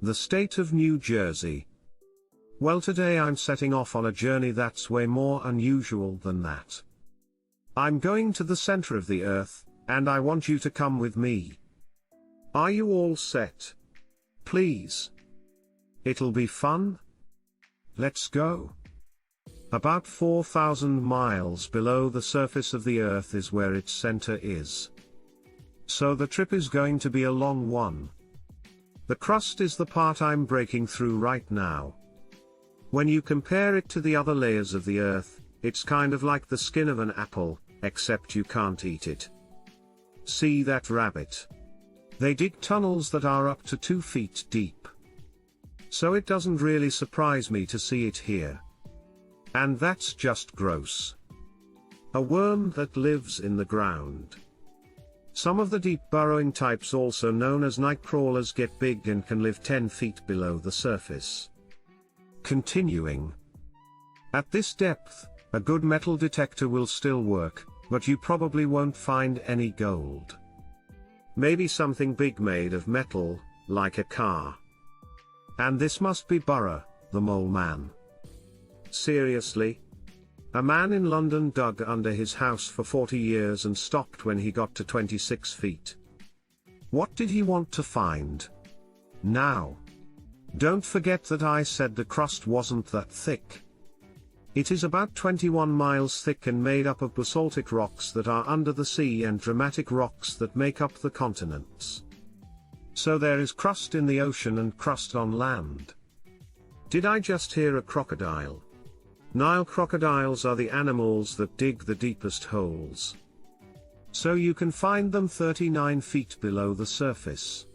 The state of New Jersey. Well, today I'm setting off on a journey that's way more unusual than that. I'm going to the center of the earth, and I want you to come with me. Are you all set? Please. It'll be fun. Let's go. About 4,000 miles below the surface of the earth is where its center is. So the trip is going to be a long one. The crust is the part I'm breaking through right now. When you compare it to the other layers of the earth, it's kind of like the skin of an apple, except you can't eat it. See that rabbit? They dig tunnels that are up to 2 feet deep. So it doesn't really surprise me to see it here. And that's just gross. A worm that lives in the ground. Some of the deep burrowing types, also known as night crawlers, get big and can live 10 feet below the surface. Continuing. At this depth, a good metal detector will still work, but you probably won't find any gold. Maybe something big made of metal, like a car. And this must be Burrow, the mole man. Seriously? A man in London dug under his house for 40 years and stopped when he got to 26 feet. What did he want to find? Now. Don't forget that I said the crust wasn't that thick. It is about 21 miles thick and made up of basaltic rocks that are under the sea and dramatic rocks that make up the continents. So there is crust in the ocean and crust on land. Did I just hear a crocodile? Nile crocodiles are the animals that dig the deepest holes. So you can find them 39 feet below the surface.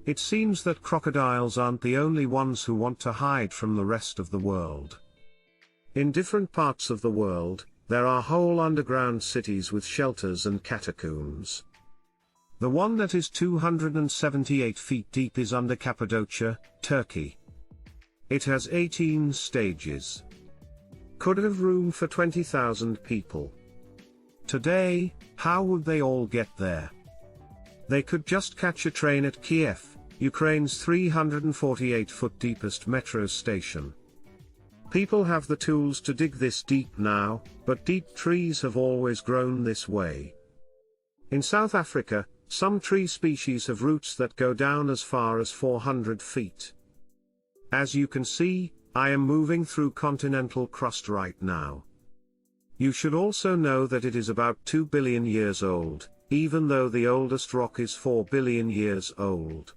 It seems that crocodiles aren't the only ones who want to hide from the rest of the world. In different parts of the world, there are whole underground cities with shelters and catacombs. The one that is 278 feet deep is under Cappadocia, Turkey. It has 18 stages. Could have room for 20,000 people. Today, how would they all get there? They could just catch a train at Kiev, Ukraine's 348-foot deepest metro station. People have the tools to dig this deep now, but deep trees have always grown this way. In South Africa, some tree species have roots that go down as far as 400 feet. As you can see, I am moving through continental crust right now. You should also know that it is about 2 billion years old, even though the oldest rock is 4 billion years old.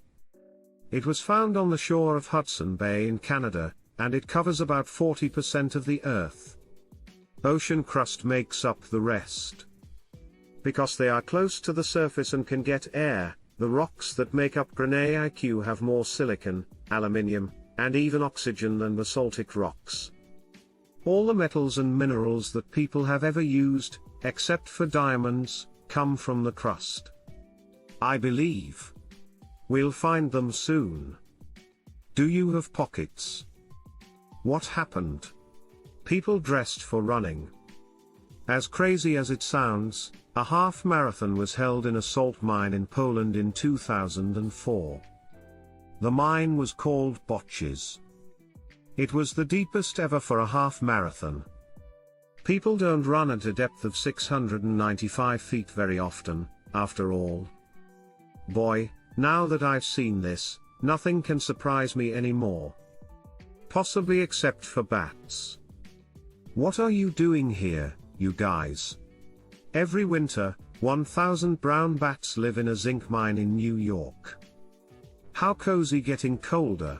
It was found on the shore of Hudson Bay in Canada, and it covers about 40% of the Earth. Ocean crust makes up the rest. Because they are close to the surface and can get air, the rocks that make up granitic have more silicon, aluminium, and even oxygen than basaltic rocks. All the metals and minerals that people have ever used, except for diamonds, come from the crust. I believe. We'll find them soon. Do you have pockets? What happened? People dressed for running. As crazy as it sounds, a half marathon was held in a salt mine in Poland in 2004. The mine was called Botches. It was the deepest ever for a half marathon. People don't run at a depth of 695 feet very often, after all. Boy, now that I've seen this, nothing can surprise me anymore. Possibly except for bats. What are you doing here, you guys? Every winter, 1,000 brown bats live in a zinc mine in New York. How cozy getting colder.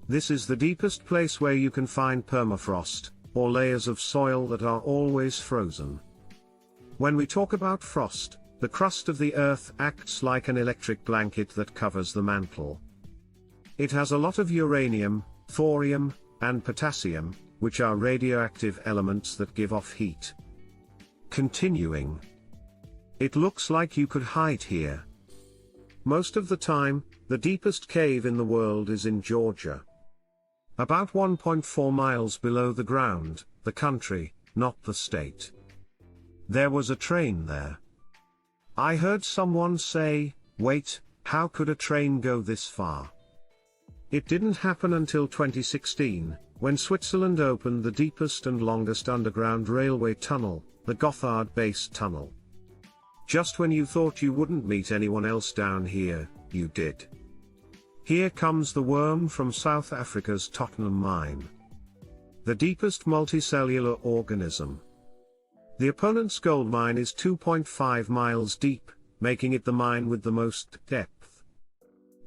This is the deepest place where you can find permafrost, or layers of soil that are always frozen. When we talk about frost, the crust of the earth acts like an electric blanket that covers the mantle. It has a lot of uranium, thorium, and potassium, which are radioactive elements that give off heat. Continuing. It looks like you could hide here. Most of the time, the deepest cave in the world is in Georgia. About 1.4 miles below the ground, the country, not the state. There was a train there. I heard someone say, wait, how could a train go this far? It didn't happen until 2016, when Switzerland opened the deepest and longest underground railway tunnel, the Gotthard Base Tunnel. Just when you thought you wouldn't meet anyone else down here, you did. Here comes the worm from South Africa's Tottenham mine. The deepest multicellular organism. The opponent's gold mine is 2.5 miles deep, making it the mine with the most depth.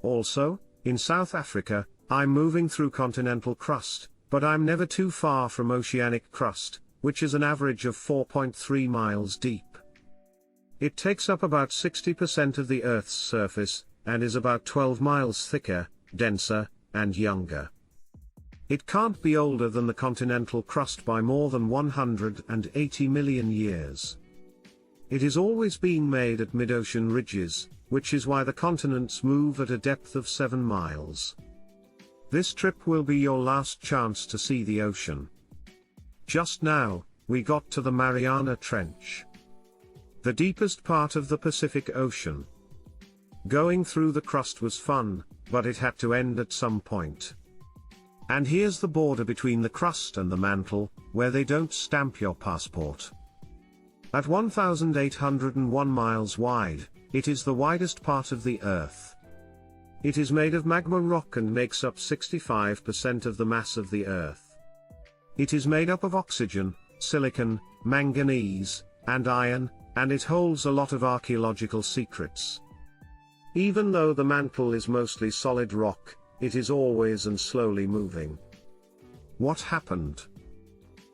Also, in South Africa, I'm moving through continental crust, but I'm never too far from oceanic crust, which is an average of 4.3 miles deep. It takes up about 60% of the Earth's surface, and is about 12 miles thicker, denser, and younger. It can't be older than the continental crust by more than 180 million years. It is always being made at mid-ocean ridges, which is why the continents move at a depth of 7 miles. This trip will be your last chance to see the ocean. Just now, we got to the Mariana Trench, the deepest part of the Pacific Ocean. Going through the crust was fun, but it had to end at some point. And here's the border between the crust and the mantle, where they don't stamp your passport. At 1,801 miles wide, it is the widest part of the Earth. It is made of magma rock and makes up 65% of the mass of the Earth. It is made up of oxygen, silicon, manganese, and iron, and it holds a lot of archaeological secrets. Even though the mantle is mostly solid rock, it is always and slowly moving. What happened?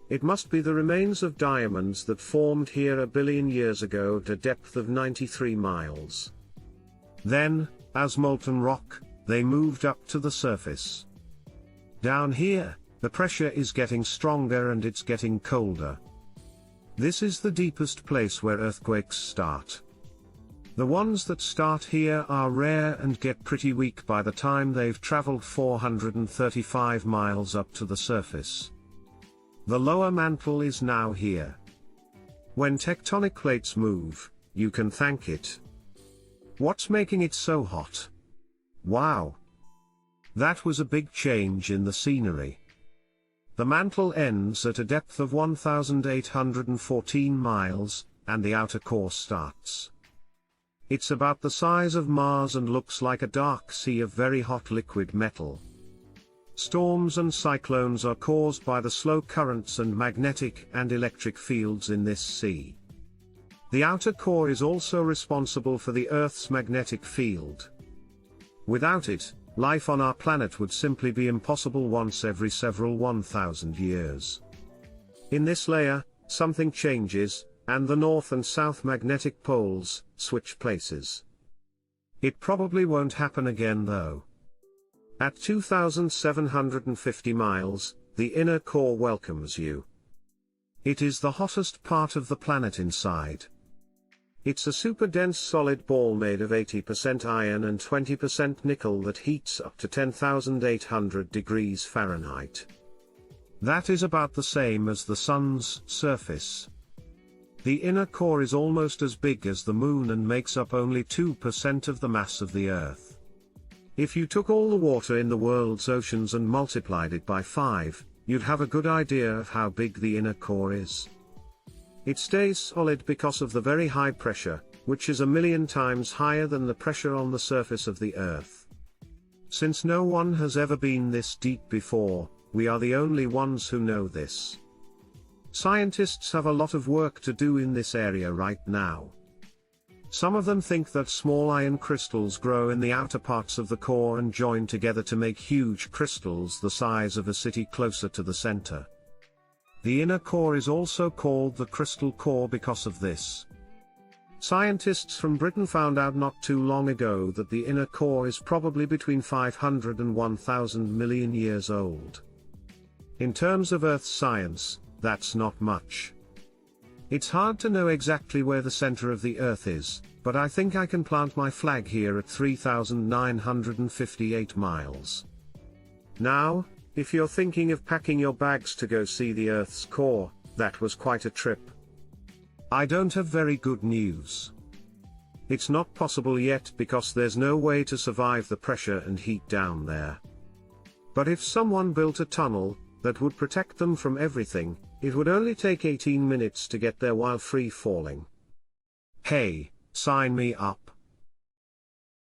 It must be the remains of diamonds that formed here a billion years ago at a depth of 93 miles. Then, as molten rock, they moved up to the surface. Down here, the pressure is getting stronger and it's getting colder. This is the deepest place where earthquakes start. The ones that start here are rare and get pretty weak by the time they've traveled 435 miles up to the surface. The lower mantle is now here. When tectonic plates move, you can thank it. What's making it so hot? Wow! That was a big change in the scenery. The mantle ends at a depth of 1,814 miles, and the outer core starts. It's about the size of Mars and looks like a dark sea of very hot liquid metal. Storms and cyclones are caused by the slow currents and magnetic and electric fields in this sea. The outer core is also responsible for the Earth's magnetic field. Without it, life on our planet would simply be impossible once every several 1,000 years. In this layer, something changes, and the north and south magnetic poles switch places. It probably won't happen again though. At 2,750 miles, the inner core welcomes you. It is the hottest part of the planet inside. It's a super dense solid ball made of 80% iron and 20% nickel that heats up to 10,800 degrees Fahrenheit. That is about the same as the Sun's surface. The inner core is almost as big as the Moon and makes up only 2% of the mass of the Earth. If you took all the water in the world's oceans and multiplied it by 5, you'd have a good idea of how big the inner core is. It stays solid because of the very high pressure, which is 1,000,000 times higher than the pressure on the surface of the Earth. Since no one has ever been this deep before, we are the only ones who know this. Scientists have a lot of work to do in this area right now. Some of them think that small iron crystals grow in the outer parts of the core and join together to make huge crystals the size of a city closer to the center. The inner core is also called the crystal core because of this. Scientists from Britain found out not too long ago that the inner core is probably between 500 and 1,000 million years old. In terms of Earth science, that's not much. It's hard to know exactly where the center of the Earth is, but I think I can plant my flag here at 3,958 miles. Now, if you're thinking of packing your bags to go see the Earth's core, that was quite a trip. I don't have very good news. It's not possible yet because there's no way to survive the pressure and heat down there. But if someone built a tunnel that would protect them from everything, it would only take 18 minutes to get there while free falling. Hey, sign me up.